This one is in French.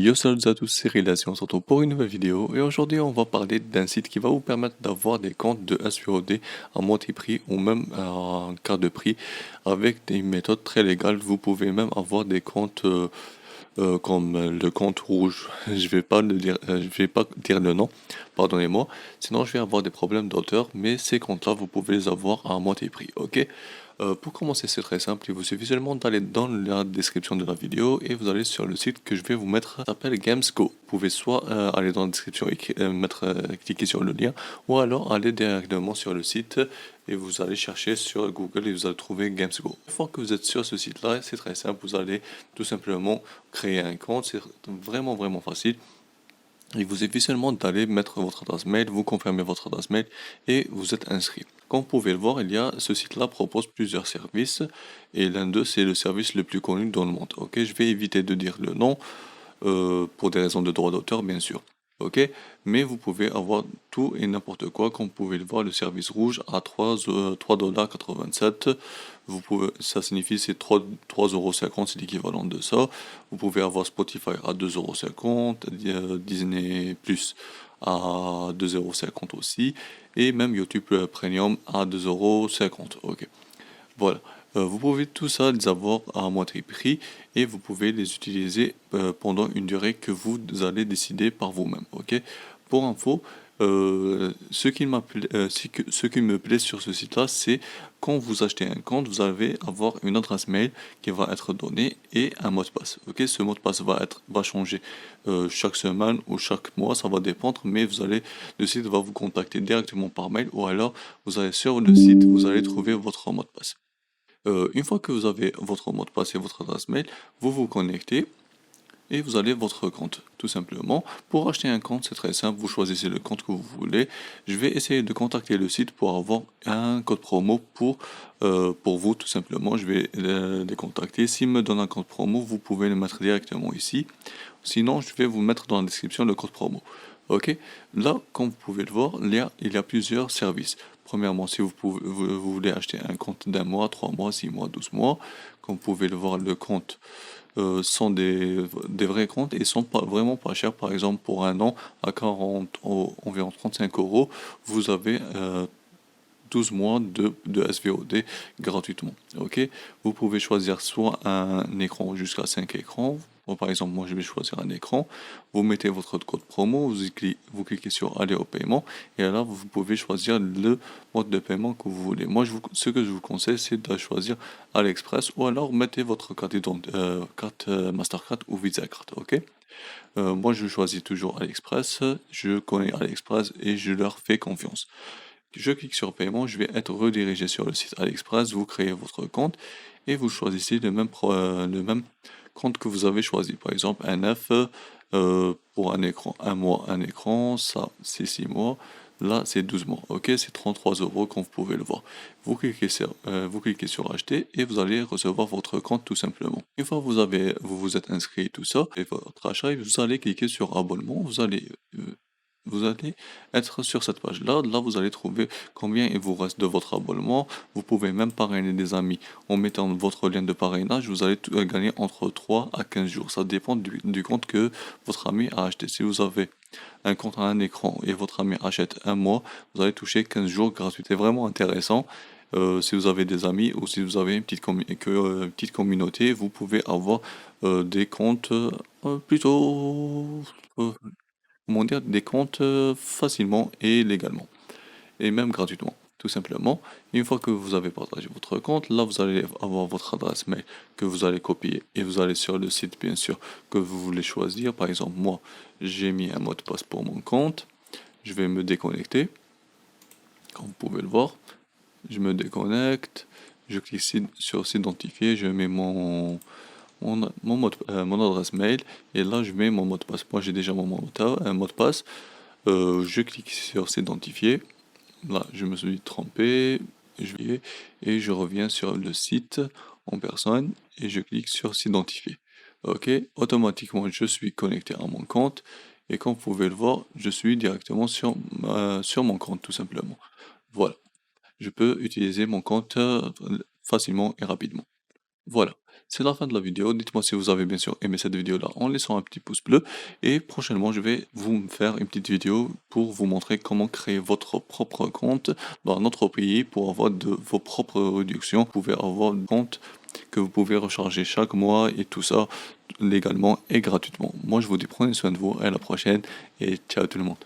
Yo salut à tous, c'est Rilas et on se retrouve pour une nouvelle vidéo et aujourd'hui on va parler d'un site qui va vous permettre d'avoir des comptes de SVOD à moitié prix ou même à un quart de prix avec des méthodes très légales. Vous pouvez même avoir des comptes comme le compte rouge. Je vais pas dire le nom, pardonnez-moi. Sinon je vais avoir des problèmes d'auteur, mais ces comptes-là vous pouvez les avoir à moitié prix, ok? Pour commencer, c'est très simple. Il vous suffit seulement d'aller dans la description de la vidéo et vous allez sur le site que je vais vous mettre. Ça s'appelle Gamesco. Vous pouvez soit aller dans la description et cliquer sur le lien, ou alors aller directement sur le site et vous allez chercher sur Google et vous allez trouver Gamesco. Une fois que vous êtes sur ce site-là, c'est très simple. Vous allez tout simplement créer un compte. C'est vraiment facile. Il vous suffit seulement d'aller mettre votre adresse mail, vous confirmez votre adresse mail et vous êtes inscrit. Comme vous pouvez le voir, ce site-là propose plusieurs services et l'un d'eux c'est le service le plus connu dans le monde. Ok, je vais éviter de dire le nom pour des raisons de droit d'auteur bien sûr. Ok, mais vous pouvez avoir tout et n'importe quoi. Comme vous pouvez le voir, le service rouge à 3,87$. Ça signifie c'est 3,50€, c'est l'équivalent de ça. Vous pouvez avoir Spotify à 2,50€, Disney Plus à 2,50€ aussi, et même YouTube Premium à 2,50€. Ok, voilà. Vous pouvez tout ça les avoir à moitié prix et vous pouvez les utiliser pendant une durée que vous allez décider par vous-même. Ok. Pour info, ce qui me plaît sur ce site-là, c'est quand vous achetez un compte, vous allez avoir une adresse mail qui va être donnée et un mot de passe. Ok. Ce mot de passe va changer chaque semaine ou chaque mois, ça va dépendre, mais le site va vous contacter directement par mail ou alors vous allez sur le site, vous allez trouver votre mot de passe. Une fois que vous avez votre mot de passe et votre adresse mail, vous vous connectez et vous allez votre compte, tout simplement. Pour acheter un compte, c'est très simple, vous choisissez le compte que vous voulez. Je vais essayer de contacter le site pour avoir un code promo pour vous, tout simplement. Je vais les contacter. S'ils me donnent un code promo, vous pouvez le mettre directement ici. Sinon, je vais vous mettre dans la description le code promo. Ok, là, comme vous pouvez le voir, il y a plusieurs services. Premièrement, si vous voulez acheter un compte d'un mois, 3 mois, 6 mois, 12 mois, comme vous pouvez le voir, le compte sont des vrais comptes et sont vraiment pas chers. Par exemple, pour un an, à 40, environ 35€, vous avez 12 mois de SVOD gratuitement. Ok, vous pouvez choisir soit un écran jusqu'à 5 écrans. Bon, par exemple, moi je vais choisir un écran. Vous mettez votre code promo, vous cliquez sur aller au paiement et là vous pouvez choisir le mode de paiement que vous voulez. Ce que je vous conseille, c'est de choisir AliExpress ou alors mettez votre carte Mastercard ou Visa carte. Ok. Moi je choisis toujours AliExpress. Je connais AliExpress et je leur fais confiance. Je clique sur paiement, je vais être redirigé sur le site AliExpress, vous créez votre compte et vous choisissez le même compte que vous avez choisi. Par exemple, un F pour un écran, un mois, un écran, ça c'est 6 mois, là c'est 12 mois. Ok, c'est 33€ comme vous pouvez le voir. Vous cliquez sur acheter et vous allez recevoir votre compte tout simplement. Une fois que vous vous êtes inscrit tout ça et votre achat, vous allez cliquer sur abonnement, vous allez être sur cette page-là. Là, vous allez trouver combien il vous reste de votre abonnement. Vous pouvez même parrainer des amis. En mettant votre lien de parrainage, vous allez gagner entre 3 à 15 jours. Ça dépend du compte que votre ami a acheté. Si vous avez un compte à un écran et votre ami achète un mois, vous allez toucher 15 jours gratuits. C'est vraiment intéressant. Si vous avez des amis ou si vous avez une petite communauté, vous pouvez avoir des comptes plutôt comment dire, des comptes facilement et légalement, et même gratuitement, tout simplement. Une fois que vous avez partagé votre compte, là vous allez avoir votre adresse mail que vous allez copier et vous allez sur le site bien sûr que vous voulez choisir. Par exemple, moi j'ai mis un mot de passe pour mon compte, je vais me déconnecter, comme vous pouvez le voir, je me déconnecte, je clique sur s'identifier, je mets mon adresse mail et là je mets mon mot de passe. Moi j'ai déjà un mot de passe. Je clique sur s'identifier. Là je me suis trompé. Et je reviens sur le site en personne et je clique sur s'identifier. Ok, automatiquement je suis connecté à mon compte et comme vous pouvez le voir, je suis directement sur mon compte tout simplement. Voilà, je peux utiliser mon compte facilement et rapidement. Voilà, c'est la fin de la vidéo. Dites-moi si vous avez bien sûr aimé cette vidéo-là en laissant un petit pouce bleu. Et prochainement, je vais vous faire une petite vidéo pour vous montrer comment créer votre propre compte dans notre pays pour avoir de vos propres réductions. Vous pouvez avoir un compte que vous pouvez recharger chaque mois et tout ça légalement et gratuitement. Moi, je vous dis prenez soin de vous et à la prochaine et ciao tout le monde.